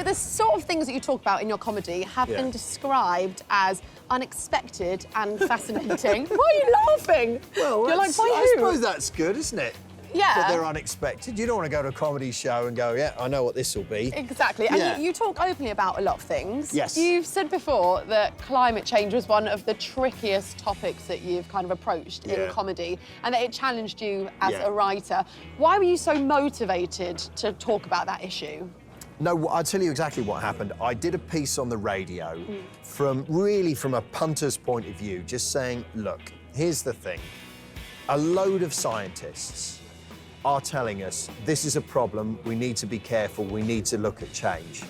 the sort of things that you talk about in your comedy have been described as unexpected and fascinating. Why are you laughing? Well, you're like, by I who? suppose that's good, isn't it? Yeah. That they're unexpected. You don't want to go to a comedy show and go, yeah, I know what this will be. Exactly. And you talk openly about a lot of things. Yes. You've said before that climate change was one of the trickiest topics that you've kind of approached in comedy, and that it challenged you as a writer. Why were you so motivated to talk about that issue? No, I'll tell you exactly what happened. I did a piece on the radio from a punter's point of view, just saying, look, here's the thing. A load of scientists are telling us this is a problem, we need to be careful, we need to look at change.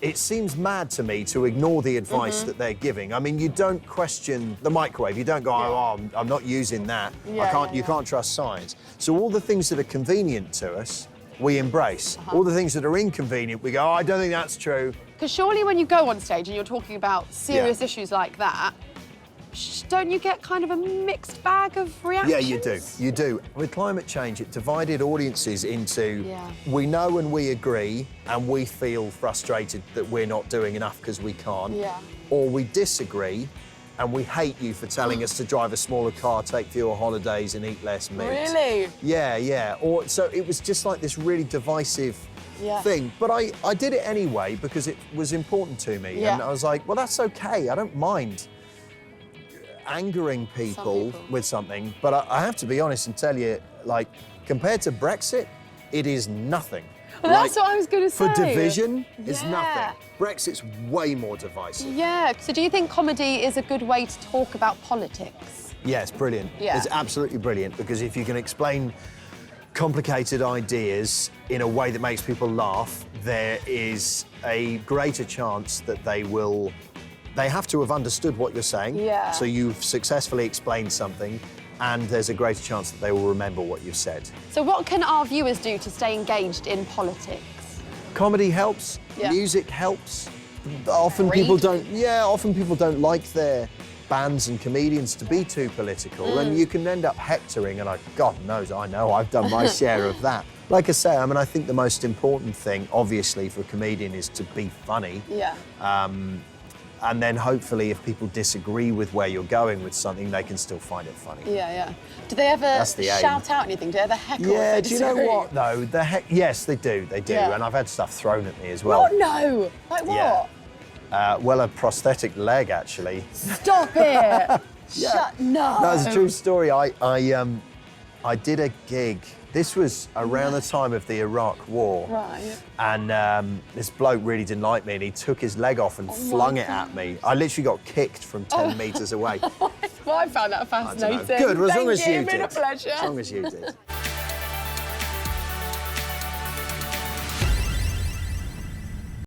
It seems mad to me to ignore the advice that they're giving. I mean, you don't question the microwave, you don't go, oh, I'm not using that. You can't trust science. So all the things that are convenient to us, we embrace. All the things that are inconvenient, we go, oh, I don't think that's true. Because surely when you go on stage and you're talking about serious issues like that, don't you get kind of a mixed bag of reactions? Yeah, you do. With climate change, it divided audiences into we know and we agree and we feel frustrated that we're not doing enough because we can't, or we disagree and we hate you for telling us to drive a smaller car, take fewer holidays and eat less meat. Really? Yeah. Or so it was just like this really divisive thing. But I did it anyway because it was important to me. And I was like, well, that's okay. I don't mind angering people with something, but I have to be honest and tell you, like, compared to Brexit, it is nothing. Well, that's what I was going to say. For division, it's nothing. Brexit's way more divisive. Yeah, so do you think comedy is a good way to talk about politics? Yeah, it's brilliant. Yeah. It's absolutely brilliant, because if you can explain complicated ideas in a way that makes people laugh, there is a greater chance that they have to have understood what you're saying. Yeah. So you've successfully explained something, and there's a greater chance that they will remember what you've said. So what can our viewers do to stay engaged in politics? Comedy helps, music helps. Often people don't like their bands and comedians to be too political, and you can end up hectoring, and God knows I know I've done my share of that. Like I say, I mean, I think the most important thing, obviously, for a comedian is to be funny. Yeah. And then hopefully if people disagree with where you're going with something, they can still find it funny. Yeah. Do they ever shout out anything? Do they ever heckle? Yeah, do you know what, though? Yes, they do, And I've had stuff thrown at me as well. What? No! Like what? Well, a prosthetic leg, actually. Stop it! No! No, it's a true story. I did a gig. This was around the time of the Iraq War. Right. And this bloke really didn't like me, and he took his leg off and flung it at me. I literally got kicked from 10 metres away. Well, I found that fascinating. Good, well, as long as you It's been a did. pleasure. As long as you did.